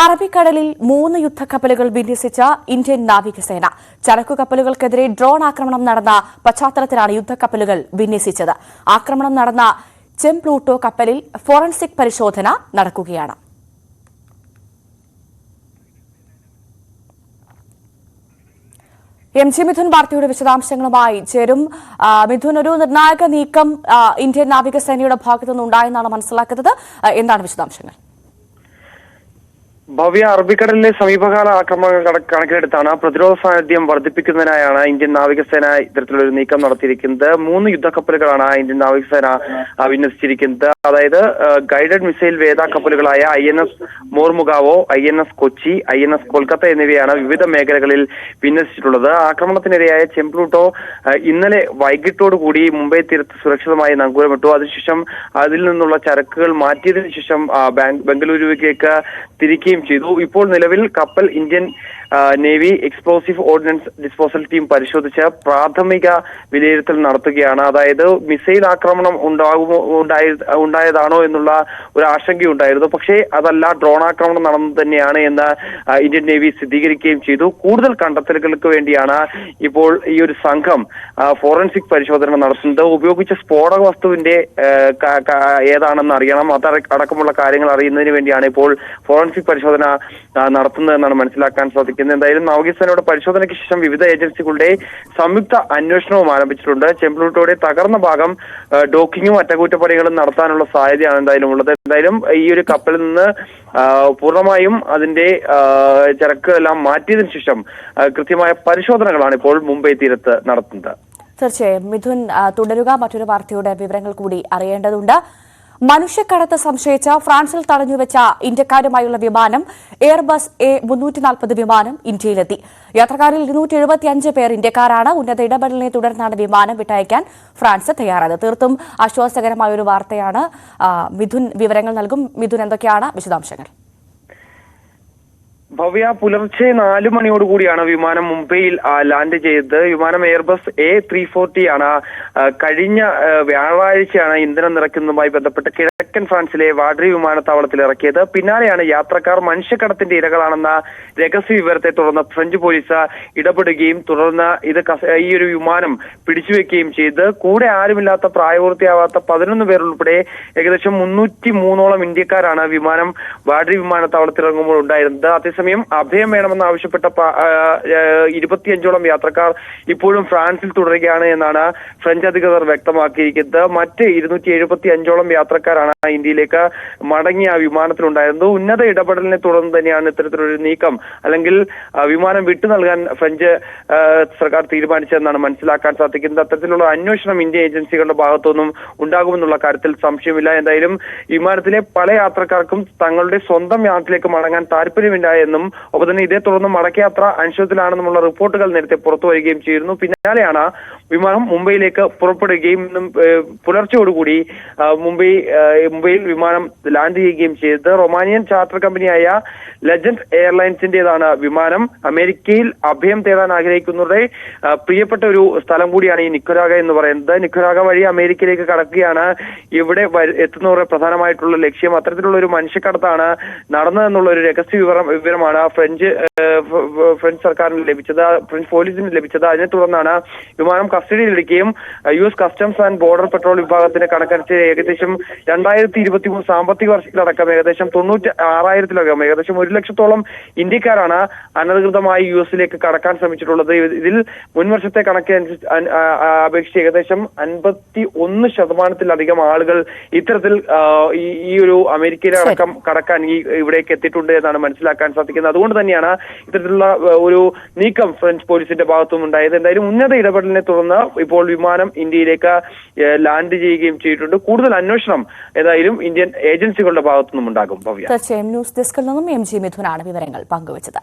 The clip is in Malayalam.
അറബിക്കടലിൽ 3 യുദ്ധക്കപ്പലുകൾ വിന്യസിച്ച ഇന്ത്യൻ നാവികസേന. ചരക്കു കപ്പലുകൾക്കെതിരെ ഡ്രോൺ ആക്രമണം നടന്ന പശ്ചാത്തലത്തിലാണ് യുദ്ധക്കപ്പലുകൾ വിന്യസിച്ചത്. ആക്രമണം നടന്ന ചെംപ്ലൂട്ടോ കപ്പലിൽ ഫോറൻസിക് പരിശോധന നടക്കുകയാണ്. എം.ജി. മിഥുൻ വാർത്തയുടെ വിശദാംശങ്ങളുമായി ചേരും. മിഥുൻ, ഒരു നിർണായക നീക്കം ഇന്ത്യൻ നാവികസേനയുടെ ഭാഗത്തുനിന്നുണ്ടായെന്നാണ് മനസ്സിലാക്കുന്നത്. എന്താണ് വിശദാംശങ്ങൾ? ഭവ്യ, അറബിക്കടലിലെ സമീപകാല ആക്രമണങ്ങൾ കണക്കിലെടുത്താണ് പ്രതിരോധ സാന്നിധ്യം വർദ്ധിപ്പിക്കുന്നതിനായാണ് ഇന്ത്യൻ നാവികസേന ഇത്തരത്തിലൊരു നീക്കം നടത്തിയിരിക്കുന്നത്. 3 യുദ്ധക്കപ്പലുകളാണ് ഇന്ത്യൻ നാവികസേന വിന്യസിച്ചിരിക്കുന്നത്. അതായത് ഗൈഡഡ് മിസൈൽ വേദ കപ്പലുകളായ INS Mormugao, INS Kochi, INS Kolkata എന്നിവയാണ് വിവിധ മേഖലകളിൽ വിന്യസിച്ചിട്ടുള്ളത്. ആക്രമണത്തിനിരയായ ചെംപ്ലൂട്ടോ ഇന്നലെ വൈകിട്ടോടുകൂടി മുംബൈ തീരത്ത് സുരക്ഷിതമായി നങ്കൂരമിട്ടു. അതിനുശേഷം അതിൽ നിന്നുള്ള ചരക്കുകൾ മാറ്റിയതിനു ശേഷം ബംഗളൂരുവിലേക്ക് തിരിക്കുകയും ചെയ്തു. ഇപ്പോൾ നിലവിൽ കപ്പൽ Indian navy explosive ordinance disposal team പരിശോധിച്ച് പ്രാഥമിക വിലയിരുത്തൽ നടത്തുകയാണ്. അതായത് മിസൈൽ ആക്രമണം ഉണ്ടായതാണോ എന്നുള്ള ഒരു ആശങ്കയുണ്ടായിരുന്നു. പക്ഷേ അതല്ല, ഡ്രോൺ ആക്രമണം നടന്നത് തന്നെയാണ് എന്ന് ഇന്ത്യൻ നേവി സ്ഥിരീകരിക്കുകയും ചെയ്തു. കൂടുതൽ കണ്ടെത്തലുകൾക്ക് വേണ്ടിയാണ് ഇപ്പോൾ ഈ ഒരു സംഘം ഫോറൻസിക് പരിശോധന നടത്തുന്നത്. ഉപയോഗിച്ച സ്ഫോടക വസ്തുവിന്റെ ഏതാണെന്ന് അറിയണം, അതടക്കമുള്ള കാര്യങ്ങൾ അറിയുന്നതിന് വേണ്ടിയാണ് ഇപ്പോൾ ഫോറൻസിക് പരിശോധന നടത്തുന്നതെന്നാണ് മനസ്സിലാക്കാൻ സാധിക്കുന്നത്. എന്തായാലും നാവികസേനയുടെ പരിശോധനയ്ക്ക് ശേഷം വിവിധ ഏജൻസികളുടെ സംയുക്ത അന്വേഷണവും ആരംഭിച്ചിട്ടുണ്ട്. ചെംപ്ലൂട്ടോയുടെ തകർന്ന ഭാഗം ഡോക്കിങ്ങും അറ്റകുറ്റപ്പണികളും നടത്താനുള്ള സാധ്യതയാണ് എന്തായാലും ഉള്ളത്. എന്തായാലും ഈ ഒരു കപ്പലിൽ നിന്ന് പൂർണ്ണമായും അതിന്റെ ചരക്ക് എല്ലാം മാറ്റിയതിനു ശേഷം കൃത്യമായ പരിശോധനകളാണ് ഇപ്പോൾ മുംബൈ തീരത്ത് നടത്തുന്നത്. തീർച്ചയായും മിഥുൻ തുടരുക. മറ്റൊരു വാർത്തയുടെ വിവരങ്ങൾ കൂടി അറിയേണ്ടതുണ്ട്. മനുഷ്യക്കടത്ത് സംശയിച്ച ഫ്രാൻസിൽ തടഞ്ഞുവെച്ച ഇന്ത്യക്കാരുമായുള്ള വിമാനം എയർബസ് A340 വിമാനം ഇന്ത്യയിലെത്തി. യാത്രക്കാരിൽ 275 പേർ ഇന്ത്യക്കാരാണ്. ഉന്നത ഇടപെടലിനെ തുടർന്നാണ് വിമാനം വിട്ടയക്കാൻ ഫ്രാൻസ് തയ്യാറായത്. തീർത്തും ആശ്വാസകരമായ ഒരു വാർത്തയാണ്. മിഥുൻ വിവരങ്ങൾ നൽകും. മിഥുൻ, എന്തൊക്കെയാണ് വിശദാംശങ്ങൾ? ഭവ്യ, പുലർച്ചെ 4 മണിയോടുകൂടിയാണ് വിമാനം മുംബൈയിൽ ലാൻഡ് ചെയ്തത്. വിമാനം എയർബസ് A340 ആണ്. കഴിഞ്ഞ വ്യാഴാഴ്ചയാണ് ഇന്ധനം നിറയ്ക്കുന്നതുമായി ബന്ധപ്പെട്ട് കിഴക്കൻ ഫ്രാൻസിലെ വാഡ്രി വിമാനത്താവളത്തിൽ ഇറക്കിയത്. പിന്നാലെയാണ് യാത്രക്കാർ മനുഷ്യക്കടത്തിന്റെ ഇരകളാണെന്ന രഹസ്യ വിവരത്തെ തുടർന്ന് ഫ്രഞ്ച് പോലീസ് ഇടപെടുകയും തുടർന്ന് ഈ ഒരു വിമാനം പിടിച്ചുവെക്കുകയും ചെയ്ത് കൂടെ ആരുമില്ലാത്ത പ്രായപൂർത്തിയാവാത്ത 11 പേർ ഉൾപ്പെടെ ഏകദേശം 303ഓളം ഇന്ത്യക്കാരാണ് വിമാനം വാഡ്രി വിമാനത്താവളത്തിൽ ഇറങ്ങുമ്പോൾ ഉണ്ടായിരുന്നത്. അതേസമയം അഭയം വേണമെന്ന് ആവശ്യപ്പെട്ട 25ഓളം യാത്രക്കാർ ഇപ്പോഴും ഫ്രാൻസിൽ തുടരുകയാണ് എന്നാണ് ഫ്രഞ്ച് അധികൃതർ വ്യക്തമാക്കിയിരിക്കുന്നത്. മറ്റ് 275ഓളം യാത്രക്കാരാണ് ഇന്ത്യയിലേക്ക് മടങ്ങിയ വിമാനത്തിലുണ്ടായിരുന്നത്. ഉന്നത ഇടപെടലിനെ തുടർന്ന് തന്നെയാണ് ഇത്തരത്തിലൊരു നീക്കം അല്ലെങ്കിൽ വിമാനം വിട്ടു നൽകാൻ ഫ്രഞ്ച് സർക്കാർ തീരുമാനിച്ചതെന്നാണ് മനസ്സിലാക്കാൻ സാധിക്കുന്നത്. അത്തരത്തിലുള്ള അന്വേഷണം ഇന്ത്യൻ ഏജൻസികളുടെ ഭാഗത്തുനിന്നും ഉണ്ടാകുമെന്നുള്ള കാര്യത്തിൽ സംശയമില്ല. എന്തായാലും വിമാനത്തിലെ പല യാത്രക്കാർക്കും തങ്ങളുടെ സ്വന്തം യാത്രയിലേക്ക് മടങ്ങാൻ താല്പര്യമില്ല എന്നും ഒപ്പം തന്നെ ഇതേ തുടർന്ന് മടക്കയാത്ര അനിശ്ചിതത്തിലാണെന്നുമുള്ള റിപ്പോർട്ടുകൾ നേരത്തെ പുറത്തു വരികയും ചെയ്തിരുന്നു. പിന്നാലെയാണ് വിമാനം മുംബൈയിലേക്ക് പുറപ്പെടുകയും പുലർച്ചയോടുകൂടി മുംബൈയിൽ വിമാനം ലാൻഡ് ചെയ്യുകയും ചെയ്തത്. റൊമാനിയൻ ചാർട്ടർ കമ്പനിയായ ലെജൻഡ് എയർലൈൻസിന്റേതാണ് വിമാനം. അമേരിക്കയിൽ അഭയം തേടാൻ ആഗ്രഹിക്കുന്നവരുടെ പ്രിയപ്പെട്ട ഒരു സ്ഥലം കൂടിയാണ് ഈ നിക്കരാഗ എന്ന് പറയുന്നത്. നിക്കരാഗ വഴി അമേരിക്കയിലേക്ക് കടക്കുകയാണ് ഇവിടെ എത്തുന്നവരുടെ പ്രധാനമായിട്ടുള്ള ലക്ഷ്യം. അത്തരത്തിലുള്ള ഒരു മനുഷ്യക്കടത്താണ് നടന്നതെന്നുള്ള ഒരു രഹസ്യ വിവരമാണ് ഫ്രഞ്ച് സർക്കാരിന് ലഭിച്ചത്, ഫ്രഞ്ച് പോലീസിന് ലഭിച്ചത്. അതിനെ തുടർന്നാണ് വിമാനം കസ്റ്റഡിയിലെടുക്കുകയും US customs and border petrol വിഭാഗത്തിന്റെ കണക്കനുസരിച്ച് ഏകദേശം 2023 സാമ്പത്തിക വർഷത്തിലടക്കം ഏകദേശം 96,000-ലകം ഏകദേശം 1 ലക്ഷത്തോളം ഇന്ത്യക്കാരാണ് അനധികൃതമായി US-ലേക്ക് കടക്കാൻ ശ്രമിച്ചിട്ടുള്ളത്. ഇതിൽ മുൻ വർഷത്തെ അപേക്ഷിച്ച് ഏകദേശം 51% ആളുകൾ ഇത്തരത്തിൽ ഈ ഒരു അമേരിക്കയിലടക്കം കടക്കാൻ ഇവിടേക്ക് എത്തിയിട്ടുണ്ട് എന്നാണ് മനസ്സിലാക്കാൻ സാധിക്കുന്നത്. അതുകൊണ്ട് തന്നെയാണ് ഇത്തരത്തിലുള്ള ഒരു നീക്കം ഫ്രഞ്ച് പോലീസിന്റെ ഭാഗത്തും ഉണ്ടായത്. എന്തായാലും ഉന്നത ഇടപെടലിനെ തുടർന്ന് ഇപ്പോൾ വിമാനം ഇന്ത്യയിലേക്ക് ലാൻഡ് ചെയ്യുകയും ചെയ്തിട്ടുണ്ട്. കൂടുതൽ അന്വേഷണം ഏതായാലും ഇന്ത്യൻ ഏജൻസികളുടെ ഭാഗത്തുനിന്നും ഉണ്ടാകും. തീർച്ചയായും ന്യൂസ് ഡെസ്കിൽ നിന്നും M.G. മിഥുനാണ് വിവരങ്ങൾ പങ്കുവച്ചത്.